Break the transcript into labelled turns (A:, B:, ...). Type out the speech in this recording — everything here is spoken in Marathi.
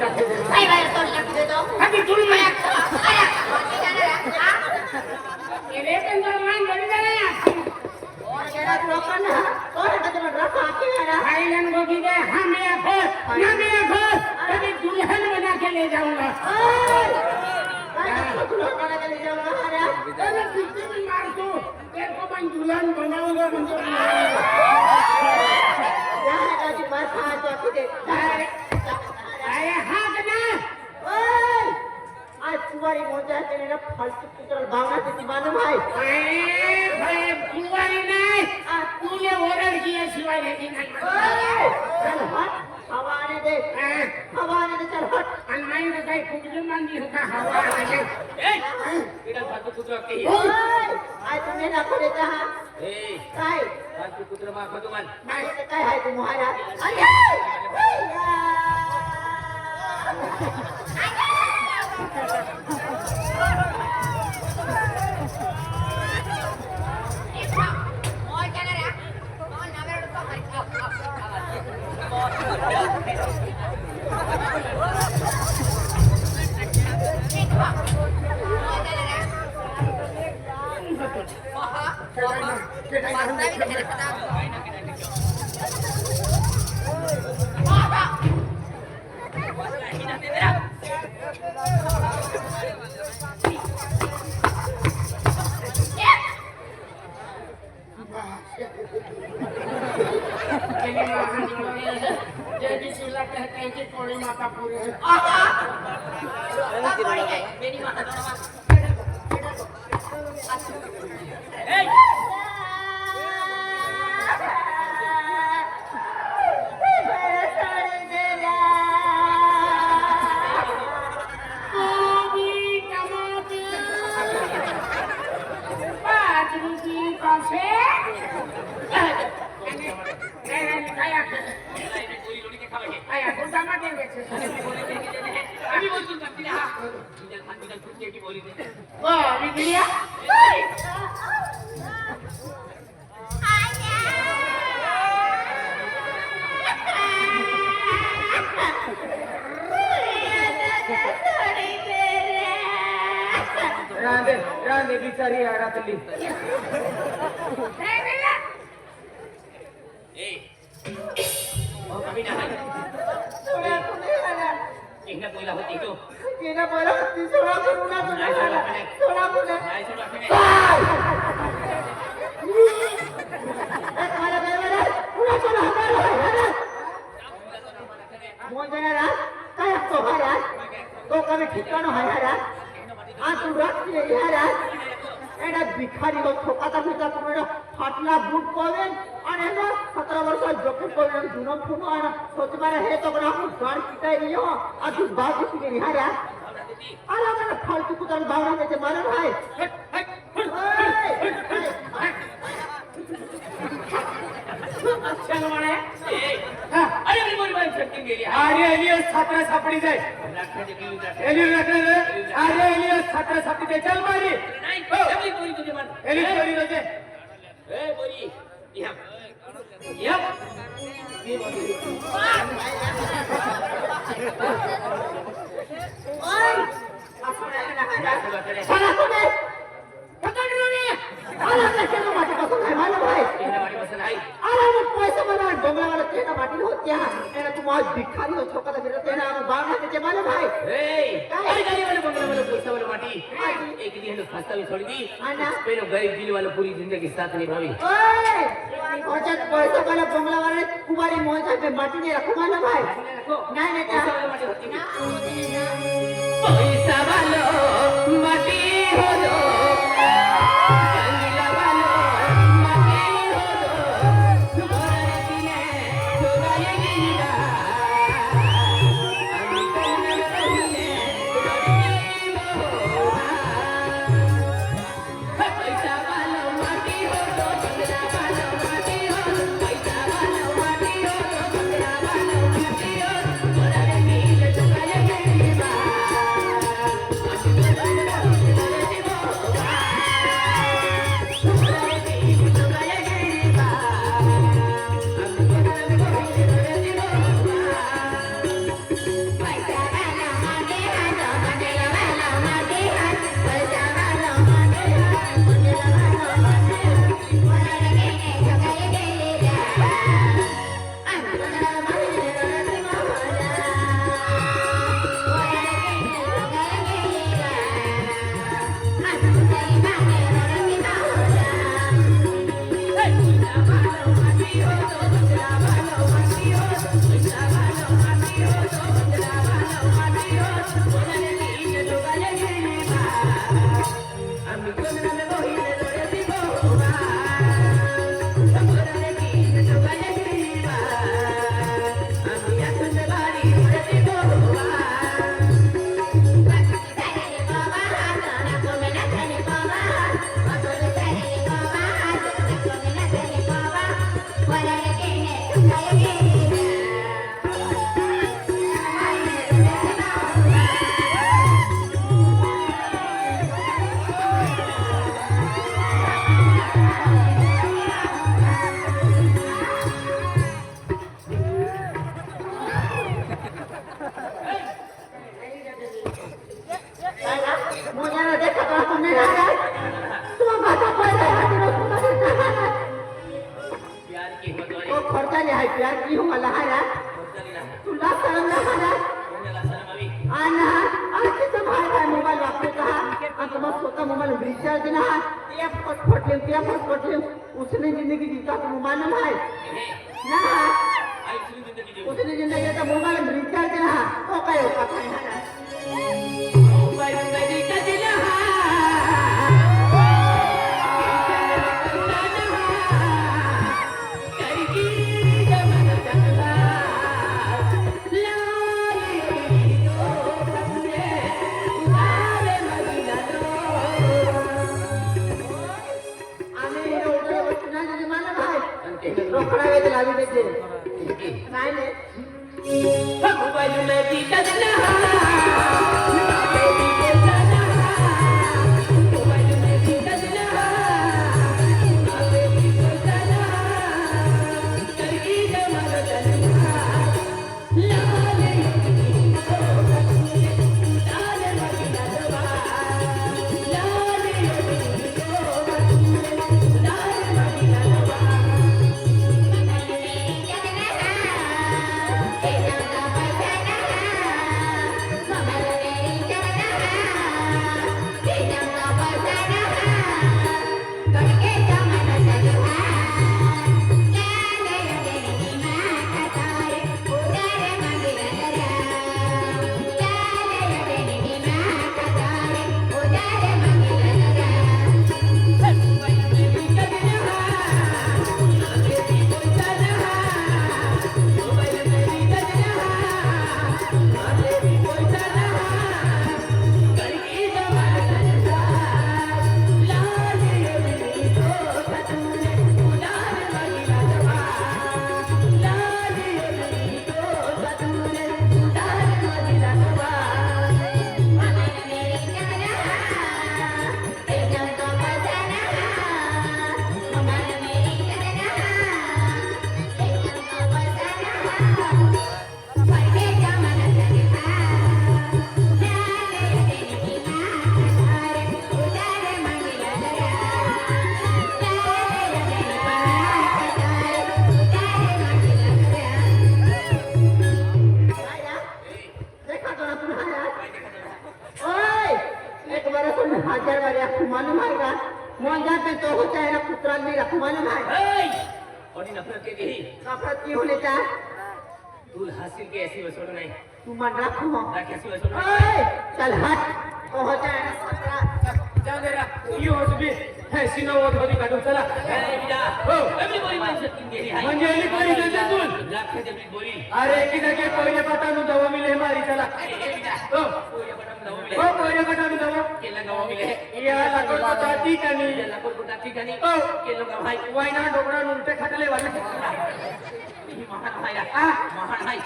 A: लागते
B: काय बाहेर तोंड लागते तो
A: आधी तुला माया
B: अरे कोणी जाणार हा
A: रे पण जर मान घरी जाणार
B: और जरा लोकांना और कदम रखा किनारा
A: आइलन को की दे हम मेरा घर ना मेरा घर कभी दुल्हन बना के ले जाऊंगा
B: दुल्हन बना के ले जाऊंगा अरे
A: अरे कितने भी मार दो तेरे को मैं दुल्हन बनाऊंगा मुझे
B: यहाँ का जी बस हाथ जाके दे
A: अरे हाँ करना
B: ओए आज तुम्हारी मोजा तेरे ना फालतू कुतरल भावना देती मालूम है
A: अरे भाई कुंवारी नहीं तूने ऑर्डर किया सिवाय लेती नहीं
B: ओए चल हट हवा आने दे चल हट
A: अनमाई में कहीं कुछ मांगी होगा हवा आने दे
C: इधर फालतू कुत्रा कही
B: ओए आज तुम्हें ना करे जहाँ
C: ए
B: काय
C: फालतू कुत्रा माफ कर मन
B: काय काय है तुम महाराज अरे
A: कहते हैं कि कोड़ी माता पूरी है
B: मेरी माता
C: अभी बोल तू करती रहा इधर खान इधर कुत्ते की बोली दे
A: वाह बिगड़िया राधे बिचारी आरातली
C: ए ओ कभी ना इतना कोयला होती तो
B: केना बोला ती सोळा करू ना
C: नाही सोडा पण
B: सोळा बोला
C: नाही सोडा पण
B: मला बरोबर पुरा चला हमारा मोजनारा काय तो हारा तो कमी ठिकाणो हारा आ तू रात्री हारा एडा भिखारी हो ठोकाता भिता तुम्हाला फाटला बूट कोवेन आणि ना 17 वर्षात जपून कोवेन जुनो फुनो आणि सोच मारा हे तो बना आपण गाड किटाई लियो आ तू बाजू की नहीं हारा आला मला फालतू कुतर भावना देते मालूम है
A: अच्छा लवाणे
C: अरे मेरी बोली बाई छटकी गेली
A: अरे एलियस छात्रा सापडी जाय
C: राखाचे गेली जाते
A: एलियस अरे एलियस छात्रा सापडी जाय चल मारी
C: नाही एवढी बोली तुझे मन
A: एलियस बोली रजे
C: ए बोली या ये बोली
B: ओय चला तुम्ही
A: पकडलोनी
B: आला कशाला माझ्या पासून काय मालूम है
C: केना वाडी बसन आई
B: आला मग पैसा मला डोंगरा वाला तेना माटी होत्या एना तू माझ भिखारी हो छोकरा फिरत तेना बाबा त्याचे मालूम है
C: ए काय गाली वाले बंगला वाले पैसा वाले माटी एक दिन हम फास्ता भी छोड़ी दी
B: आना
C: pero गरीब दिल वाले पूरी जिंदगी साथ निभावी
B: ओए औरत पैसा वाला बंगला वाले कुमारी मोजा पे माटी ने रखो मालूम है नहीं नहीं
C: पैसा वाले माटी होती
B: ना
C: पैसा वालो माटी हो दो गंगला वालो माटी हो दो तुम्हारे दिने तुम्हारे गिरा हम कन्ने पैसा वालो माटी हो दो गंगला वालो माटी हो दो पैसा वालो माटी हो दो गंगला वालो माटी हो दो तुम्हारे दिने तुम्हारे गिरा
B: मुझे देखा तो तुमने तुम बात कर रहे हो
A: प्यार की हो तो
B: तो खर्चा ले है प्यार की हो मला है तू ला शर्म ना है आना आज तो भाई भाई मोबाइल वापस कहा अंत में स्वतः मोबाइल रिचार्ज ना ये फट ले उसने जिंदगी जीता तो मालूम है ना उसने जिंदगी तो मोबाइल रिचार्ज ना तो काय होता है रोकड़ा वेद लावी देते नाही ने
C: मोबाईल में दिखत ना
B: हजार बारी आपको मालूम है का मोंजा पे तो होता है ना पुत्राल में रखो मालूम है
A: और नफरत के यही
B: नफरत की होने का
A: तू हासिल के ऐसी वसूल नहीं
B: तू मन रखो
A: कैसी वसूल
B: चल हट तो होता है ना सतरा
A: जागेरा ये हो भी है सीना वो थोड़ी काटू चला अरे बेटा हो एवरीबॉडी माइंड सेटिंग गेली आहे
B: म्हणजे एली कोणी देते तू
A: लाख जबरी बोली
B: अरे किधर के कोई पटानु दवा मिले मारी चला
A: हो कोई पटम दवा मिले
B: हो कोई पटानु दवा
A: केला गावा मिले
B: या लाकोड को ताती कनी
A: केला कोड कोटा ठिकाणी
B: हो
A: केलो का भाई
B: वायना डोकरा उलटे खटले वाले
A: महान भाई महान भाई